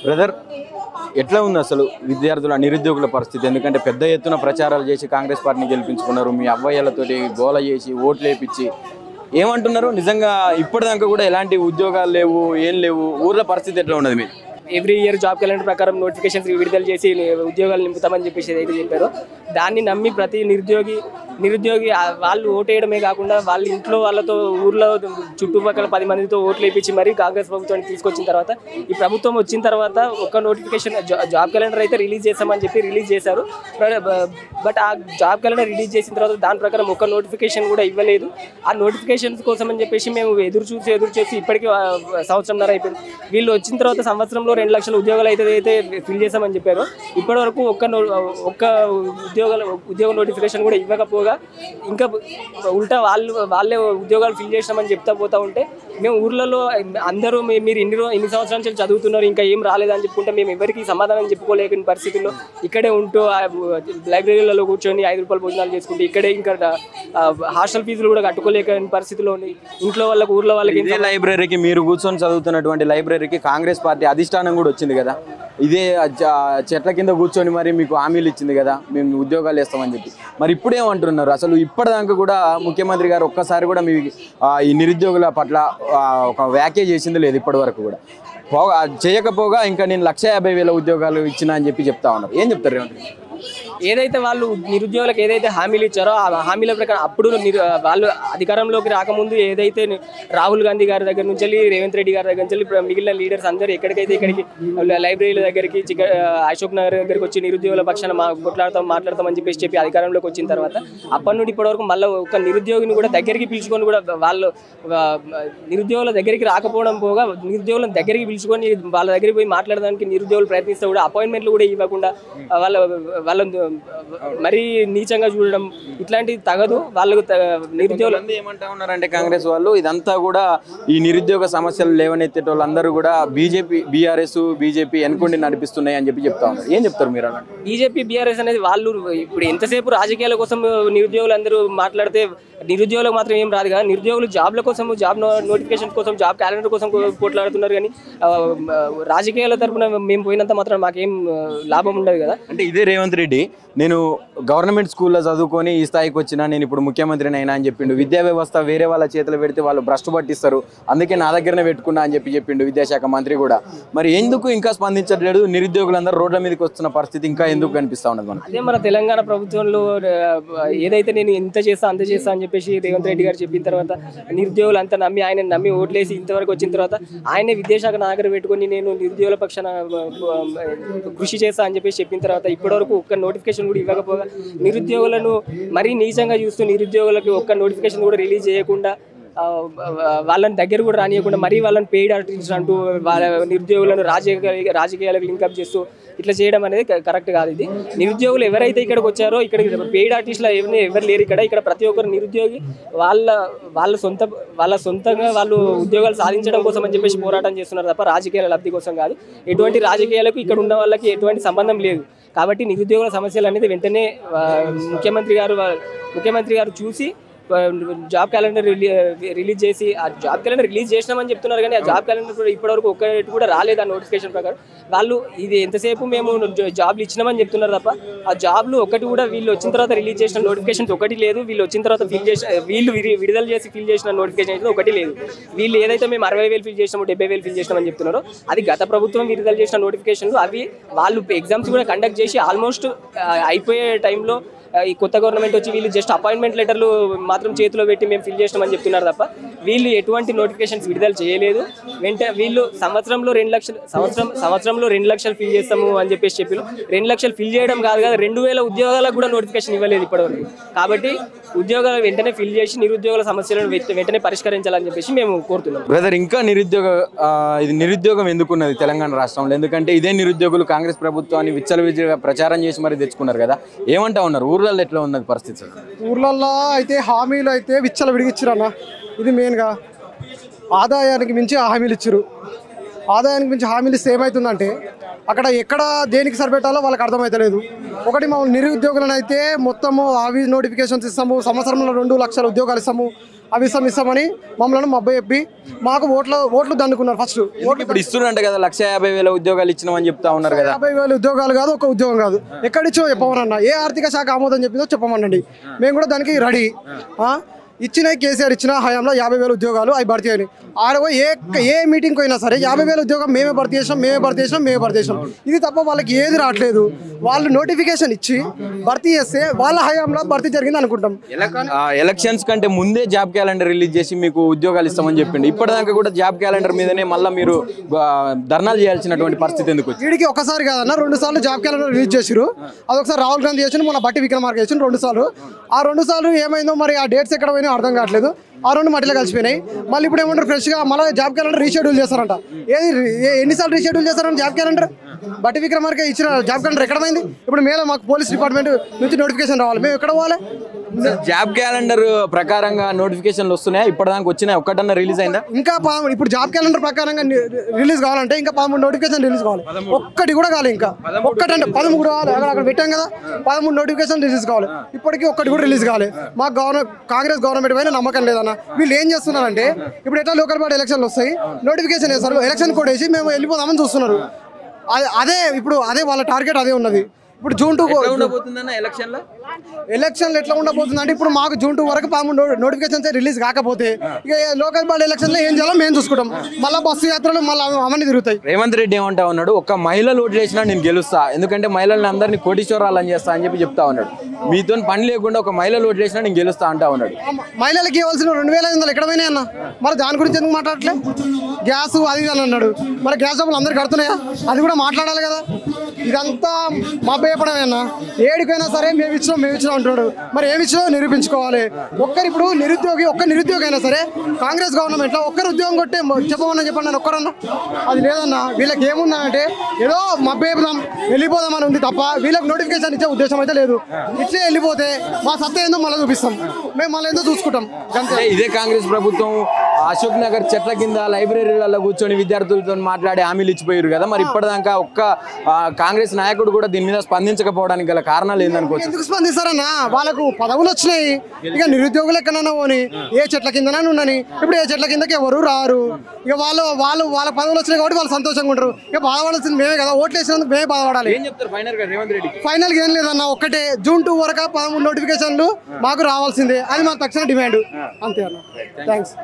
Brother, ఎట్లా ఉంది అసలు విద్యార్థుల నిరుద్యోగుల పరిస్థితి? ఎందుకంటే పెద్ద ఎత్తున ప్రచారాలు చేసి కాంగ్రెస్ పార్టీని గెలిపించుకున్నారు, మీ అవ్వయ్యలతోటి గోల చేసి ఓట్లు వేయించి ఏమంటున్నారు? నిజంగా ఇప్పటిదాకా కూడా ఎలాంటి ఉద్యోగాలు లేవు, ఏం లేవు. ఊర్ల పరిస్థితి ఎట్లా ఉన్నది మీరు? ఎవ్రీ ఇయర్ జాబ్ క్యాలెండర్ ప్రకారం నోటిఫికేషన్స్ విడుదల చేసి ఉద్యోగాలు నింపుతామని చెప్పేసి ఏదైతే చెప్పారో దాన్ని నమ్మి ప్రతి నిరుద్యోగి వాళ్ళు ఓటేయడమే కాకుండా వాళ్ళ ఇంట్లో వాళ్ళతో ఊర్లో చుట్టుపక్కల 10 మందితో ఓట్లు వేయించి మరీ కాంగ్రెస్ ప్రభుత్వాన్ని తీసుకొచ్చిన తర్వాత ఈ ప్రభుత్వం వచ్చిన తర్వాత ఒక నోటిఫికేషన్ జాబ్ క్యాలెండర్ అయితే రిలీజ్ చేస్తామని చెప్పి రిలీజ్ చేశారు. బట్ ఆ జాబ్ క్యాలెండర్ రిలీజ్ చేసిన తర్వాత దాని ప్రకారం ఒక నోటిఫికేషన్ కూడా ఇవ్వలేదు. ఆ నోటిఫికేషన్స్ కోసం అని చెప్పేసి మేము ఎదురు చూసి ఇప్పటికీ సంవత్సరంన్నర అయిపోయింది. వీళ్ళు వచ్చిన తర్వాత సంవత్సరంలో 2 లక్షల ఉద్యోగాలు అయితే ఫిల్ చేశామని చెప్పారు. ఇప్పటివరకు ఒక్క ఉద్యోగ నోటిఫికేషన్ కూడా ఇవ్వకపోగా ఇంకా ఉల్టా వాళ్ళే ఉద్యోగాలు ఫిల్ చేసినామని చెప్తా పోతా ఉంటే మేము ఊర్లలో అందరూ మీరు ఇన్ని సంవత్సరాల నుంచి చదువుతున్నారు ఇంకా ఏం రాలేదని చెప్పుకుంటే మేము ఎవరికి సమాధానం చెప్పుకోలేని పరిస్థితుల్లో ఇక్కడే ఉంటూ లైబ్రరీలలో కూర్చొని 5 రూపాయలు భోజనాలు చేసుకుంటే ఇక్కడే ఇంకా హాస్టల్ ఫీజులు కూడా కట్టుకోలేని పరిస్థితిలో ఉంది. ఇంట్లో వాళ్ళకి ఊర్లో వాళ్ళకి ఇదే లైబ్రరీకి మీరు కూర్చొని చదువుతున్నటువంటి లైబ్రరీకి కాంగ్రెస్ పార్టీ అధిష్టానం కూడా వచ్చింది కదా, ఇదే చెట్ల కింద కూర్చొని మరి మీకు హామీలు ఇచ్చింది కదా మేము ఉద్యోగాలు వేస్తామని చెప్పి. మరి ఇప్పుడేమంటున్నారు? అసలు ఇప్పటిదాకా కూడా ముఖ్యమంత్రి గారు ఒక్కసారి కూడా మీ ఈ నిరుద్యోగుల పట్ల ఒక వ్యాఖ్య చేసింది లేదు ఇప్పటి వరకు కూడా. చేయకపోగా ఇంకా నేను 150,000 ఉద్యోగాలు ఇచ్చినా అని చెప్పి చెప్తా ఉన్నారు. ఏం చెప్తారు? ఏదైతే వాళ్ళు నిరుద్యోగులకు ఏదైతే హామీలు ఇచ్చారో ఆ హామీల ప్రకారం అప్పుడు వాళ్ళు అధికారంలోకి రాకముందు ఏదైతే రాహుల్ గాంధీ గారి దగ్గర నుంచి రేవంత్ రెడ్డి గారి దగ్గర నుంచి మిగిలిన లీడర్స్ అందరూ ఇక్కడికి లైబ్రరీల దగ్గరికి అశోక్ నగర్ దగ్గరికి వచ్చి నిరుద్యోగుల పక్షాన మాట్లాడతామని చెప్పి అధికారంలోకి వచ్చిన తర్వాత అప్పటి నుండి ఇప్పటివరకు మళ్ళీ ఒక నిరుద్యోగిని కూడా దగ్గరికి పిలుచుకొని కూడా వాళ్ళు నిరుద్యోగుల దగ్గరికి రాకపోవడం పోగా నిరుద్యోగులను దగ్గరికి పిలుచుకొని వాళ్ళ దగ్గరికి పోయి మాట్లాడడానికి నిరుద్యోగులు ప్రయత్నిస్తే కూడా అపాయింట్మెంట్లు కూడా ఇవ్వకుండా వాళ్ళని మరీ నీచంగా చూడడం ఇట్లాంటివి తగదు. వాళ్ళకు నిరుద్యోగులు ఏమంటా ఉన్నారంటే కాంగ్రెస్ వాళ్ళు ఇదంతా కూడా ఈ నిరుద్యోగ సమస్యలు లేవనెత్తే వాళ్ళందరూ కూడా బీఆర్ఎస్ బీజేపీ ఎన్నుకొని నడిపిస్తున్నాయి అని చెప్పి చెప్తా ఉన్నారు. ఏం చెప్తారు మీరు? అలా బీజేపీ బీఆర్ఎస్ అనేది వాళ్ళు ఇప్పుడు ఎంతసేపు రాజకీయాల కోసం నిరుద్యోగులు అందరూ మాట్లాడితే నిరుద్యోగులకు మాత్రం ఏం రాదు కదా. నిరుద్యోగులు జాబ్ల కోసం జాబ్ నోటిఫికేషన్ కోసం జాబ్ క్యాలెండర్ కోసం పోట్లాడుతున్నారు కానీ రాజకీయాల తరఫున మేము పోయినంత మాత్రం మాకేం లాభం ఉండదు కదా. అంటే ఇదే రేవంత్ రెడ్డి నేను గవర్నమెంట్ స్కూల్లో చదువుకొని ఈ స్థాయికి వచ్చినా నేను ఇప్పుడు ముఖ్యమంత్రిని అయినా అని చెప్పిండు. విద్యా వ్యవస్థ వేరే వాళ్ళ చేతులు పెడితే వాళ్ళు భ్రష్టు పట్టిస్తారు, అందుకే నా దగ్గరనే పెట్టుకున్నా అని చెప్పిండు విద్యాశాఖ మంత్రి కూడా. మరి ఎందుకు ఇంకా స్పందించట్లేదు? నిరుద్యోగులందరూ రోడ్ల మీదకి వస్తున్న పరిస్థితి ఇంకా ఎందుకు కనిపిస్తా ఉన్నది మనకు? అదే మన తెలంగాణ ప్రభుత్వంలో ఏదైతే నేను ఇంత చేస్తా అంత చేస్తా అని చెప్పేసి రేవంత్ రెడ్డి గారు చెప్పిన తర్వాత నిరుద్యోగులు అంతా నమ్మి ఆయన నమ్మి ఓట్లేసి ఇంతవరకు వచ్చిన తర్వాత ఆయనే విద్యాశాఖ నా దగ్గర పెట్టుకొని నేను నిరుద్యోగుల పక్షాన కృషి చేస్తా అని చెప్పేసి చెప్పిన తర్వాత ఇప్పటివరకు ఒక్క నోటిఫికేషన్ కూడా ఇవ్వకపోగా నిరుద్యోగులను మరీ నీచంగా చూస్తూ నిరుద్యోగులకు ఒక్క నోటిఫికేషన్ కూడా రిలీజ్ చేయకుండా వాళ్ళని దగ్గర కూడా రానియకుండా మరీ వాళ్ళని పెయిడ్ ఆర్టిస్ట్ అంటూ వాళ్ళ నిరుద్యోగులను రాజకీయాలకు లింకప్ చేస్తూ ఇట్లా చేయడం అనేది కరెక్ట్ కాదు. ఇది నిరుద్యోగులు ఎవరైతే ఇక్కడికి వచ్చారో ఇక్కడ పెయిడ్ ఆర్టిస్టులు ఎవరు లేరు. ఇక్కడ ప్రతి ఒక్కరు నిరుద్యోగి వాళ్ళ సొంతంగా వాళ్ళు ఉద్యోగాలు సాధించడం కోసం అని చెప్పేసి పోరాటం చేస్తున్నారు తప్ప రాజకీయాల లబ్ధి కోసం కాదు. ఎటువంటి రాజకీయాలకు ఇక్కడ ఉన్న వాళ్ళకి ఎటువంటి సంబంధం లేదు. కాబట్టి నిరుద్యోగుల సమస్యలు అనేది వెంటనే ముఖ్యమంత్రి గారు చూసి జాబ్ క్యాలెండర్ రిలీజ్ చేసి ఆ జాబ్ క్యాలెండర్ రిలీజ్ చేసినామని చెప్తున్నారు కానీ ఆ జాబ్ క్యాలెండర్ కూడా ఇప్పటివరకు ఒక్కటి కూడా రాలేదు. ఆ నోటిఫికేషన్ ప్రకారం వాళ్ళు ఇది ఎంతసేపు మేము జాబ్లు ఇచ్చినామని చెప్తున్నారు తప్ప ఆ జాబ్లు ఒకటి కూడా వీళ్ళు వచ్చిన తర్వాత రిలీజ్ చేసిన నోటిఫికేషన్స్ ఒకటి లేదు. వీళ్ళు వచ్చిన తర్వాత వీళ్ళు విడుదల చేసి ఫిల్ చేసిన నోటిఫికేషన్ అయితే ఒకటి లేదు. వీళ్ళు ఏదైతే మేము 60,000 ఫిల్ చేసినామో 70,000 ఫిల్ చేసినామని చెప్తున్నారో అది గత ప్రభుత్వం విడుదల చేసిన నోటిఫికేషన్లు. అవి వాళ్ళు ఎగ్జామ్స్ కూడా కండక్ట్ చేసి ఆల్మోస్ట్ అయిపోయే టైంలో ఈ కొత్త గవర్నమెంట్ వచ్చి వీళ్ళు జస్ట్ అపాయింట్మెంట్ లెటర్లు మాత్రం చేతిలో పెట్టి మేము ఫిల్ చేసినామని చెప్తున్నారు తప్ప వీళ్ళు ఎటువంటి నోటిఫికేషన్స్ విడుదల చేయలేదు. వీళ్ళు సంవత్సరంలో 2 లక్షలు ఫిల్ చేస్తాము అని చెప్పేసి చెప్పి 2 లక్షలు ఫిల్ చేయడం కాదు కదా 2,000 ఉద్యోగాలకు కూడా నోటిఫికేషన్ ఇవ్వలేదు ఇప్పటివరకు. కాబట్టి ఉద్యోగాలు వెంటనే ఫిల్ చేసి నిరుద్యోగుల సమస్యలను వెంటనే పరిష్కరించాలని చెప్పేసి మేము కోరుతున్నాం. బ్రదర్, ఇంకా నిరుద్యోగం ఎందుకున్నది తెలంగాణ రాష్ట్రంలో? ఎందుకంటే ఇదే నిరుద్యోగులు కాంగ్రెస్ ప్రభుత్వాన్ని విచ్చలవిడిగా ప్రచారం చేసి మరి తెచ్చుకున్నారు కదా. ఏమంటా ఉన్నారు? ఊర్లలో ఎట్లా ఉన్నది పరిస్థితి? ఊర్లలో అయితే హామీలు అయితే విచ్చలవిడిగా ఇచ్చారన్న. ఇది మెయిన్గా ఆదాయానికి మించి హామీలు ఇచ్చారు. ఆదాయానికి మించి హామీలు ఇస్తే ఏమవుతుందంటే అక్కడ ఎక్కడ దేనికి సరిపెట్టాలో వాళ్ళకి అర్థమవుతలేదు. ఒకటి మమ్మల్ని నిరుద్యోగులను అయితే మొత్తము అవి నోటిఫికేషన్స్ ఇస్తాము, సంవత్సరంలో 2 లక్షల ఉద్యోగాలు ఇస్తాము, అవి ఇస్తామని మమ్మల్ని మబ్బ చెప్పి మాకు ఓట్లు దండుకున్నారు. ఫస్ట్ ఇప్పుడు ఇస్తున్నట్టు కదా 150,000 ఉద్యోగాలు ఇచ్చినామని చెప్తా ఉన్నారు కదా. 50,000 ఉద్యోగాలు కాదు, ఒక ఉద్యోగం కాదు, ఎక్కడిచ్చో చెప్పమన్నా. ఏ ఆర్థిక శాఖ ఆమోదం చెప్పిందో చెప్పమనండి, మేము కూడా దానికి రెడీ. ఇచ్చిన కేసీఆర్ ఇచ్చిన హయాంలో 50,000 ఉద్యోగాలు అవి భర్తీ అయినాయి. ఏ మీటింగ్కి పోయినా సరే 50,000 ఉద్యోగం మేమే భర్తీ చేసాం. ఇది తప్ప వాళ్ళకి ఏది రావట్లేదు. వాళ్ళు నోటిఫికేషన్ ఇచ్చి భర్తీ చేస్తే వాళ్ళ హయాంలో భర్తీ జరిగింది అనుకుంటాం. ఎలక్షన్స్ కంటే ముందే జాబ్ క్యాలెండర్ రిలీజ్ చేసి మీకు ఉద్యోగాలు ఇస్తామని చెప్పిండు. ఇప్పటిదాకా కూడా జాబ్ క్యాలెండర్ మీదనే మళ్ళీ మీరు ధర్నాలు చేయాల్సినటువంటి పరిస్థితి ఎందుకు వచ్చింది? వీడికి ఒకసారి కాదన్న 2 సార్లు జాబ్ క్యాలెండర్ రిలీజ్ చేసిరు. అదొకసారి రాహుల్ గాంధీ చేసిన, మొన్న బట్టి విక్రమార్క చేసిన 2 సార్లు. ఆ 2 సార్లు ఏమైందో మరి ఆ డేట్స్ ఎక్కడ పోయినా అర్థం కావట్లేదు. ఆ 2 మట్టిలో కలిసిపోయినాయి. మళ్ళీ ఇప్పుడు ఏమంటారు ఫ్రెష్గా మళ్ళీ జాబ్ క్యాలెండర్ రీషెడ్యూల్ చేస్తారంట. ఎన్నిసార్లు రీషెడ్యూల్ చేస్తారంట జాబ్ క్యాలెండర్? బట్టి విక్రమార్క ఇచ్చిన జాబ్ క్యాలెండర్ ఎక్కడ పోయింది? ఇప్పుడు మేలో మాకు పోలీస్ డిపార్ట్మెంట్ నుంచి నోటిఫికేషన్ రావాలి, మేము ఎక్కడ పోవాలి? జాబ్ క్యాలెండర్ ప్రకారంగా నోటిఫికేషన్లు వస్తున్నాయి, ఇప్పటిదాకా వచ్చినాయి, ఒక్కటన్నా రిలీజ్ అయిందా? ఇంకా ఇప్పుడు జాబ్ క్యాలెండర్ ప్రకారంగా రిలీజ్ కావాలంటే ఇంకా 13 నోటిఫికేషన్ రిలీజ్ కావాలి. ఒక్కటి కూడా కావాలి, ఇంకా ఒక్కటంటే 13 కావాలి. అక్కడ పెట్టాం కదా, 13 నోటిఫికేషన్ రిలీజ్ కావాలి. ఇప్పటికీ ఒక్కటి కూడా రిలీజ్ కావాలి. మాకు కాంగ్రెస్ గవర్నమెంట్ పైన నమ్మకం లేదన్న. వీళ్ళు ఏం చేస్తున్నారంటే ఇప్పుడు ఎట్లా లోకల్ బాడీ ఎలక్షన్లు వస్తాయి, నోటిఫికేషన్ వేస్తారు, ఎలక్షన్ కోడ్ వేసి మేము వెళ్ళిపోదామని చూస్తున్నారు. అదే వాళ్ళ టార్గెట్ అదే ఉన్నది. ఇప్పుడు జూన్ 2 ఎలక్షన్లు ఎట్లా ఉండబోతుంది అంటే ఇప్పుడు మాకు జూన్ 2 వరకు 13 నోటిఫికేషన్స్ రిలీజ్ కాకపోతే ఇక లోకల్ బాడీ ఎలక్షన్లో ఏం చేయాలో మేము చూసుకుంటాం. మళ్ళీ బస్సు యాత్రలు మళ్ళీ అవన్నీ తిరుగుతాయి. రేవంత్ రెడ్డి ఏమంటా ఉన్నాడు, ఒక్క మహిళలు ఓటు చేసినా నేను గెలుస్తా, ఎందుకంటే మహిళల్ని అందరినీ కోటీశ్వరాలని చేస్తా అని చెప్తా ఉన్నాడు. మీతో పని లేకుండా ఒక మహిళలు ఓటు చేసినా నేను గెలుస్తా అంటా ఉన్నాడు. మహిళలకు ఇవ్వాల్సిన 2,500 ఎక్కడ పోయినాయి అన్న? మరి దాని గురించి ఎందుకు మాట్లాడట్లే? గ్యాస్ అది అని అన్నాడు, మరి గ్యాస్ డబ్బులు అందరికి కడుతున్నాయా? అది కూడా మాట్లాడాలి కదా. ఇదంతా మా భయపడమే అన్న. ఏడికైనా సరే మేము ఇచ్చినాం అంటున్నాడు. మరి ఏమి ఇచ్చినా నిరూపించుకోవాలి. ఇప్పుడు ఒక్క నిరుద్యోగి అయినా సరే కాంగ్రెస్ గవర్నమెంట్లో ఒక్కరు ఉద్యోగం కొట్టే చెప్పమని చెప్పండి ఒక్కరన్నా. అది లేదన్నా. వీళ్ళకి ఏముందంటే ఏదో మబ్బేపుదాం వెళ్ళిపోదామని ఉంది తప్ప వీళ్ళకి నోటిఫికేషన్ ఇచ్చే ఉద్దేశం అయితే లేదు. ఇట్లే వెళ్ళిపోతే మా సత్తా ఏందో మళ్ళీ చూపిస్తాం, మేము మళ్ళీ ఏందో చూసుకుంటాం. ఇదే కాంగ్రెస్ ప్రభుత్వం అశోక్ నగర్ చెట్ల కింద లైబ్రరీలలో కూర్చొని విద్యార్థులతో మాట్లాడి హామీలు ఇచ్చిపోయారు కదా. మరి ఇప్పటిదాకా ఒక్క కాంగ్రెస్ నాయకుడు కూడా దీని మీద స్పందించకపోవడానికి గల కారణాలు ఏందనుకోవచ్చు? ఎందుకు స్పందిస్తారన్నా? వాళ్ళకు పదవులు వచ్చినాయి, ఇక నిరుద్యోగులు ఎక్కడన్నా పోని ఏ చెట్ల కిందనే ఉండని. ఇప్పుడు ఏ చెట్ల కిందకి ఎవరు రారు. ఇక వాళ్ళ పదవులు వచ్చినాయి కాబట్టి వాళ్ళు సంతోషంగా ఉంటారు. ఇక బాధపడాల్సింది మేమే కదా, ఓట్లు వేసినందుకు మేమే బాధపడాలి. ఏం చెప్తారు ఫైనల్ గా రేవంత్ రెడ్డి? ఫైనల్ గా ఏం లేదన్నా, ఒక్కటే జూన్ 2 వరకు 13 నోటిఫికేషన్లు మాకు రావాల్సిందే. అది మాకు తక్షణ డిమాండ్. అంతే అన్న. థ్యాంక్స్.